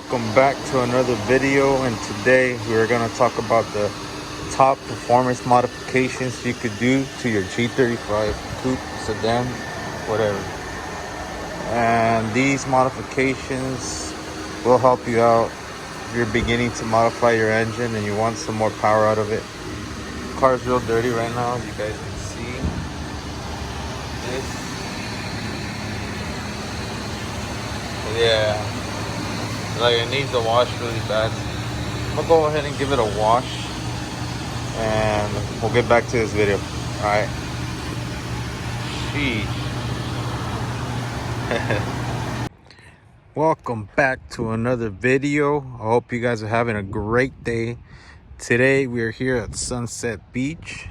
Welcome back to another video, and today we're going to talk about the top performance modifications you could do to your G35 coupe, sedan, whatever. And these modifications will help you out if you're beginning to modify your engine and you want some more power out of it. The car's real dirty right now, as you guys can see. Yeah, like it needs a wash really bad. I'll go ahead and give it a wash and we'll get back to this video. Alright. Sheesh. Welcome back to another video. I hope you guys are having a great day. Today we are here at Sunset Beach.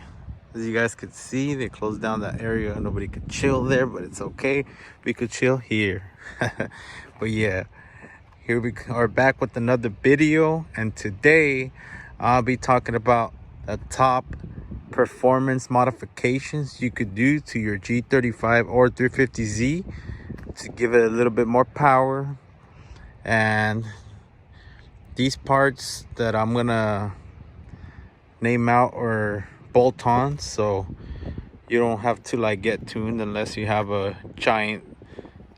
As you guys could see, they closed down that area. Nobody could chill there, but it's okay. We could chill here. But yeah, here we are back with another video, and today I'll be talking about the top performance modifications you could do to your G35 or 350Z to give it a little bit more power. And these parts that I'm gonna name out or bolt on, so you don't have to like get tuned unless you have a giant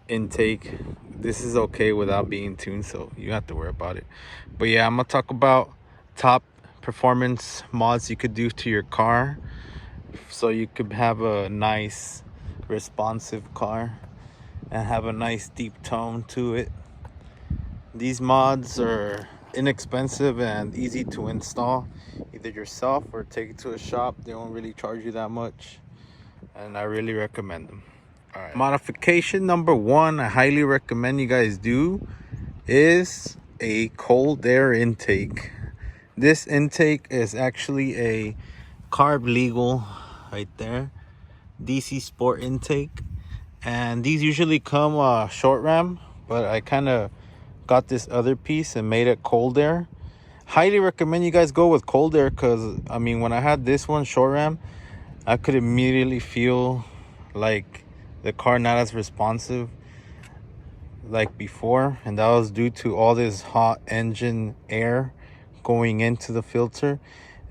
intake. This is okay without being tuned, so you don't have to worry about it. But yeah, I'm gonna talk about top performance mods you could do to your car so you could have a nice responsive car and have a nice deep tone to it. These mods are inexpensive and easy to install, either yourself or take it to a shop. They don't really charge you that much, and I really recommend them. All right. Modification number one I highly recommend you guys do is a cold air intake. This intake is actually a carb legal right there, DC Sport intake, and these usually come short ram, but I kind of got this other piece and made it cold air. Highly recommend you guys go with cold air, because I mean, when I had this one short ram, I could immediately feel like the car not as responsive like before, and that was due to all this hot engine air going into the filter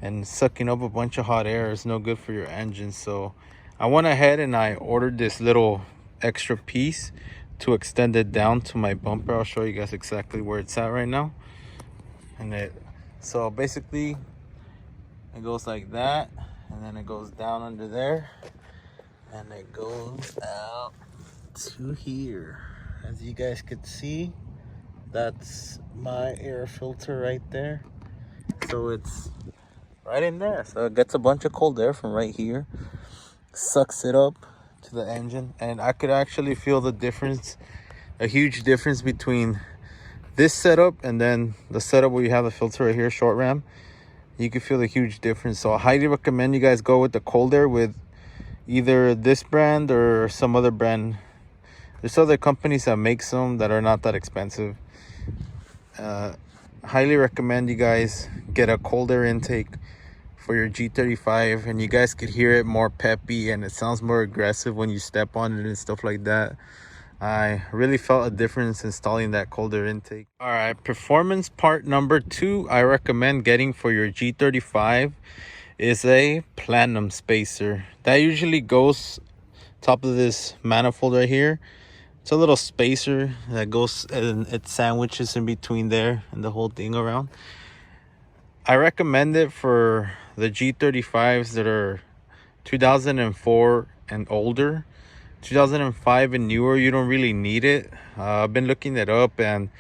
and sucking up a bunch of hot air. Is no good for your engine. So I went ahead and I ordered this little extra piece to extend it down to my bumper. I'll show you guys exactly where it's at right now. And so basically it goes like that, and then it goes down under there, and it goes out to here. As you guys could see, that's my air filter right there. So it's right in there, so it gets a bunch of cold air from right here, sucks it up to the engine. And I could actually feel the difference, a huge difference between this setup and then the setup where you have the filter right here, short ram. You can feel a huge difference. So I highly recommend you guys go with the cold air with either this brand or some other brand. There's other companies that make some that are not that expensive. Highly recommend you guys get a cold air intake for your G35, and you guys could hear it more peppy and it sounds more aggressive when you step on it and stuff like that. I really felt a difference installing that cold air intake. All right, performance part number two I recommend getting for your G35 is a Plenum spacer. That usually goes top of this manifold right here. It's a little spacer that goes and it sandwiches in between there and the whole thing around. I recommend it for the G35s that are 2004 and older. 2005 and newer, you don't really need it. I've been looking it up and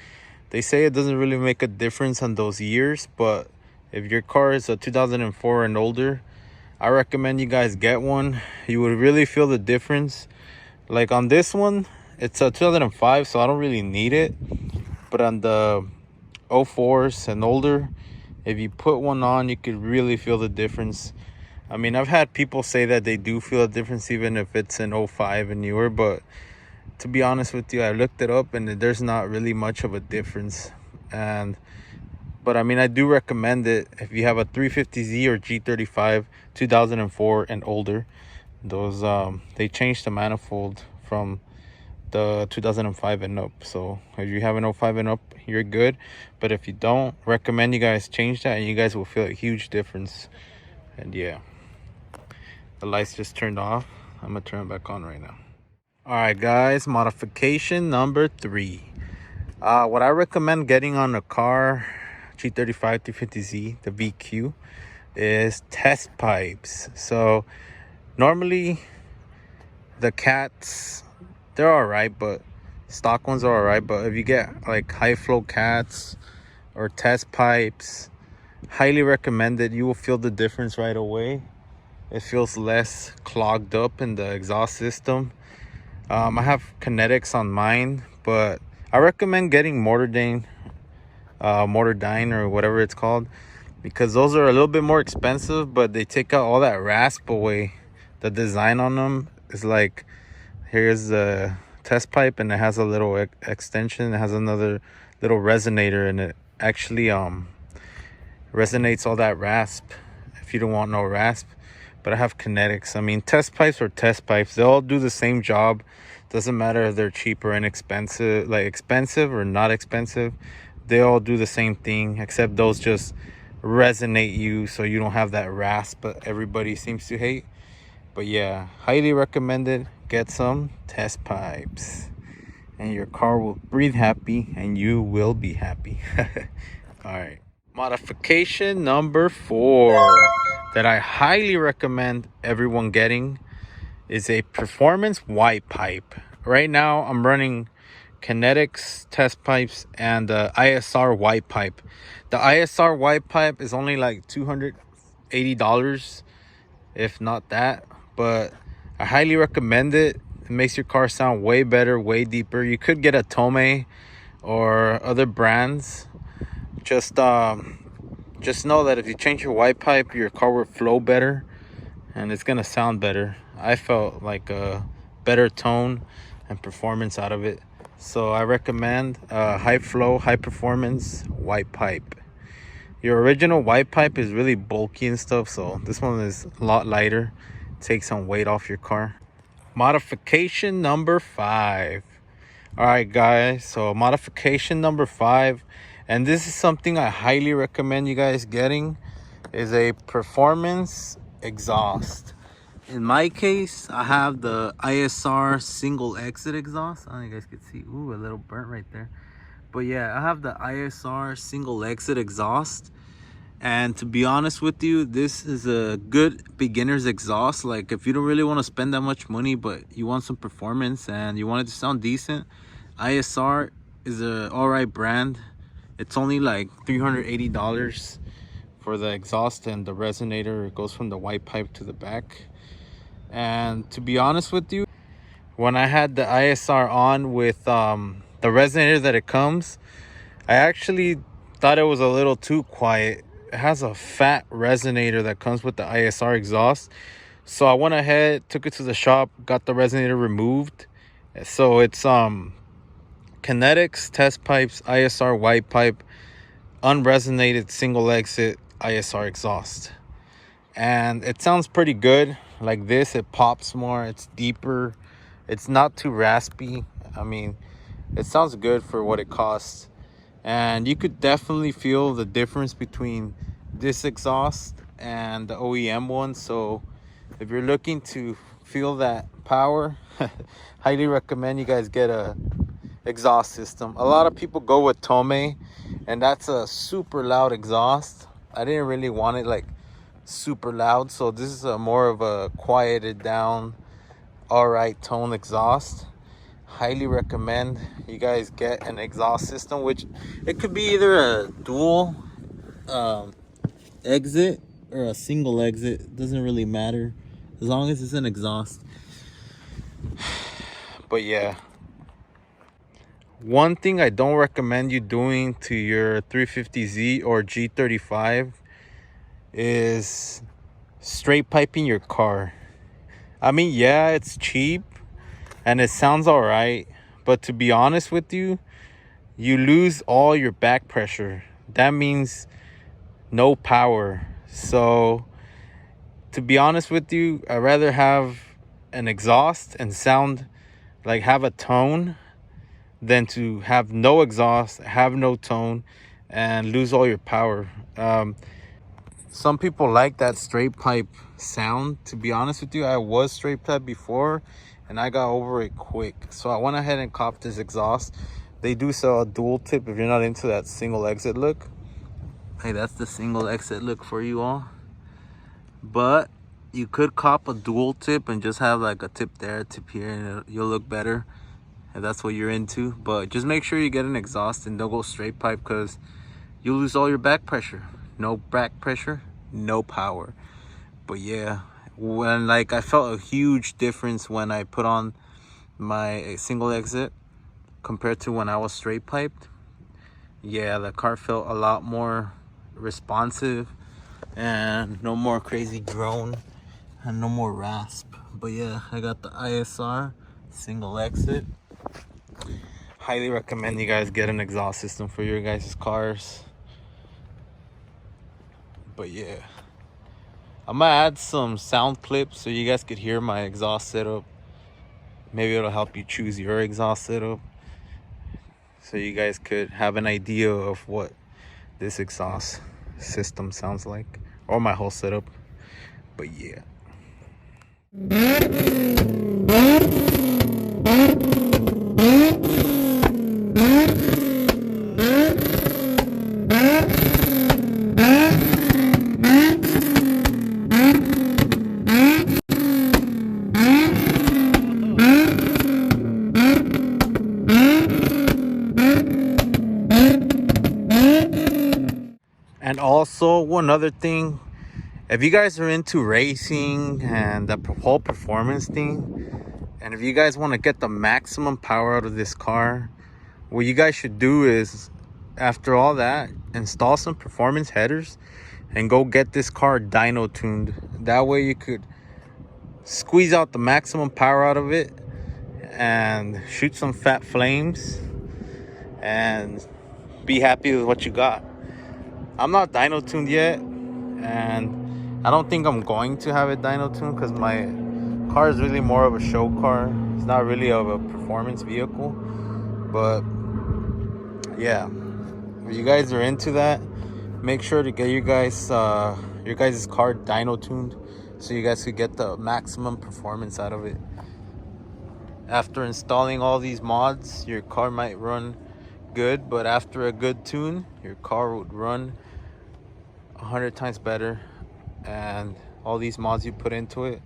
they say it doesn't really make a difference on those years, but if your car is a 2004 and older, I recommend you guys get one. You would really feel the difference. Like on this one, it's a 2005, so I don't really need it. But on the 04s and older, if you put one on, you could really feel the difference. I mean, I've had people say that they do feel a difference even if it's an 05 and newer, but to be honest with you, I looked it up and there's not really much of a difference. But I mean, I do recommend it if you have a 350Z or G35 2004 and older. Those they changed the manifold from the 2005 and up. So if you have an 05 and up, you're good. But if you don't, recommend you guys change that, and you guys will feel a huge difference. And yeah, the lights just turned off. I'm gonna turn it back on right now. All right, guys, modification number 3. What I recommend getting on a car, G35 350Z, the VQ, is test pipes. So normally the cats, they're all right, but stock ones are all right. But if you get like high flow cats or test pipes, highly recommended. You will feel the difference right away. It feels less clogged up in the exhaust system. I have kinetics on mine, but I recommend getting Mortardyne or whatever it's called, because those are a little bit more expensive, but they take out all that rasp away. The design on them is like, here's the test pipe, and it has a little extension. It has another little resonator, and it actually resonates all that rasp if you don't want no rasp. But I have kinetics. I mean, test pipes or test pipes, they all do the same job. Doesn't matter if they're cheap or inexpensive, like expensive or not expensive. They all do the same thing, except those just resonate you so you don't have that rasp but everybody seems to hate. But yeah, highly recommended. Get some test pipes and your car will breathe happy and you will be happy. All right, modification number 4 that I highly recommend everyone getting is a performance white pipe. Right now I'm running kinetics test pipes and the ISR white pipe. The ISR white pipe is only like $280, if not that, but I highly recommend it. It makes your car sound way better, way deeper. You could get a Tome or other brands. Just know that if you change your white pipe, your car will flow better and it's gonna sound better. I felt like a better tone and performance out of it. So I recommend high flow, high performance white pipe. Your original white pipe is really bulky and stuff, so this one is a lot lighter. Take some weight off your car. Modification number 5. All right, guys, so modification number 5, and this is something I highly recommend you guys getting, is a performance exhaust. In my case, I have the ISR single exit exhaust. I don't know if you guys can see. Ooh, a little burnt right there. But yeah, I have the ISR single exit exhaust. And to be honest with you, this is a good beginner's exhaust. Like if you don't really want to spend that much money, but you want some performance and you want it to sound decent, ISR is a alright brand. It's only like $380 for the exhaust, and the resonator, it goes from the white pipe to the back. And to be honest with you, when I had the ISR on with the resonator that it comes, I actually thought it was a little too quiet. It has a fat resonator that comes with the ISR exhaust. So I went ahead, took it to the shop, got the resonator removed. So it's kinetics, test pipes, ISR white pipe, unresonated single exit ISR exhaust. And it sounds pretty good like this. It pops more, it's deeper, it's not too raspy. I mean, it sounds good for what it costs. And you could definitely feel the difference between this exhaust and the OEM one. So if you're looking to feel that power, highly recommend you guys get a exhaust system. A lot of people go with Tome, and that's a super loud exhaust. I didn't really want it like super loud, so this is a more of a quieted down, alright tone exhaust. Highly recommend you guys get an exhaust system, which it could be either a dual exit or a single exit. It doesn't really matter as long as it's an exhaust. But yeah, one thing I don't recommend you doing to your 350Z or G35 is straight piping your car. I mean, yeah, it's cheap and it sounds all right, but to be honest with you, you lose all your back pressure. That means no power. So to be honest with you, I'd rather have an exhaust and sound like have a tone than to have no exhaust, have no tone, and lose all your power. Some people like that straight pipe sound. To be honest with you, I was straight pipe before and I got over it quick, so I went ahead and copped this exhaust. They do sell a dual tip if you're not into that single exit look. Hey, that's the single exit look for you all. But you could cop a dual tip and just have like a tip there, a tip here, and you'll look better if that's what you're into. But just make sure you get an exhaust and don't go straight pipe, because you lose all your back pressure. No back pressure, no power. But yeah, when like I felt a huge difference when I put on my single exit compared to when I was straight piped. Yeah, the car felt a lot more responsive and no more crazy drone and no more rasp. But yeah, I got the ISR single exit. Highly recommend you guys get an exhaust system for your guys' cars. But yeah, I'm gonna add some sound clips so you guys could hear my exhaust setup. Maybe it'll help you choose your exhaust setup, so you guys could have an idea of what this exhaust system sounds like, or my whole setup. But yeah. And also one other thing, if you guys are into racing and the whole performance thing, and if you guys want to get the maximum power out of this car, what you guys should do is, after all that, install some performance headers and go get this car dyno tuned. That way you could squeeze out the maximum power out of it and shoot some fat flames and be happy with what you got. I'm not dyno tuned yet, and I don't think I'm going to have it dyno tuned, because my car is really more of a show car. It's not really of a performance vehicle. But yeah, if you guys are into that, make sure to get your guys' car dyno tuned so you guys could get the maximum performance out of it. After installing all these mods, your car might run good, but after a good tune, your car would run 100 times better, and all these mods you put into it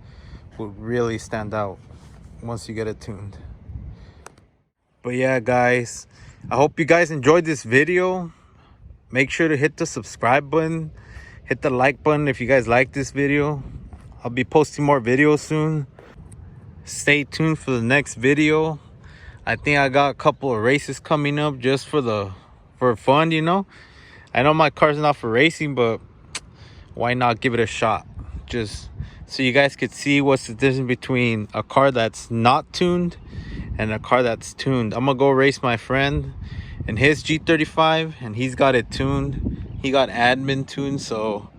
would really stand out once you get it tuned. But yeah, guys, I hope you guys enjoyed this video. Make sure to hit the subscribe button, hit the like button if you guys like this video. I'll be posting more videos soon. Stay tuned for the next video. I think I got a couple of races coming up just for fun, you know. I know my car's not for racing, but why not give it a shot? Just so you guys could see what's the difference between a car that's not tuned and a car that's tuned. I'm gonna go race my friend in his G35, and he's got it tuned. He got admin tuned, so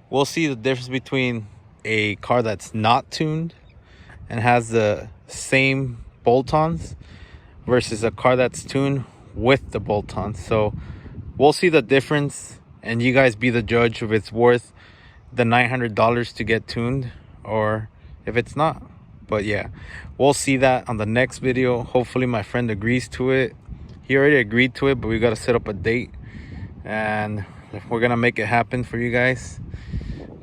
we'll see the difference between a car that's not tuned and has the same bolt-ons versus a car that's tuned with the bolt-ons. So we'll see the difference, and you guys be the judge if it's worth the $900 to get tuned or if it's not. But yeah, we'll see that on the next video. Hopefully my friend agrees to it. He already agreed to it, but we got to set up a date and we're gonna make it happen for you guys.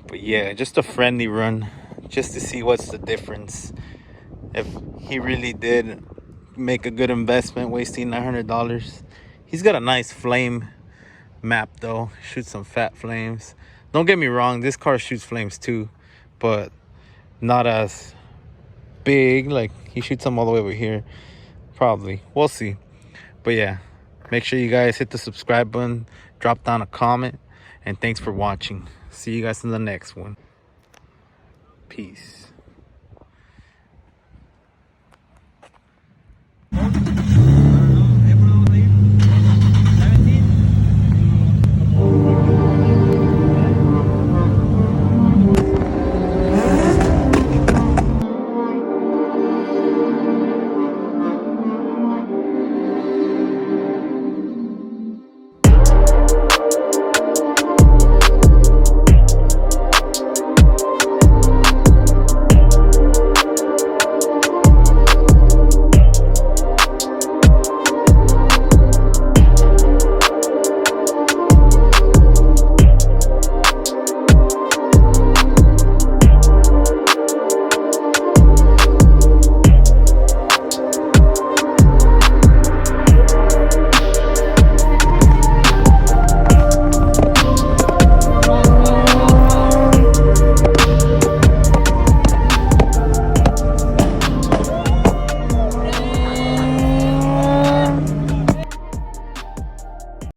But yeah, just a friendly run just to see what's the difference, if he really did make a good investment wasting $900. He's got a nice flame map though, shoots some fat flames. Don't get me wrong, this car shoots flames too, but not as big. Like, he shoots them all the way over here probably. We'll see. But yeah, make sure you guys hit the subscribe button, drop down a comment, and thanks for watching. See you guys in the next one. Peace.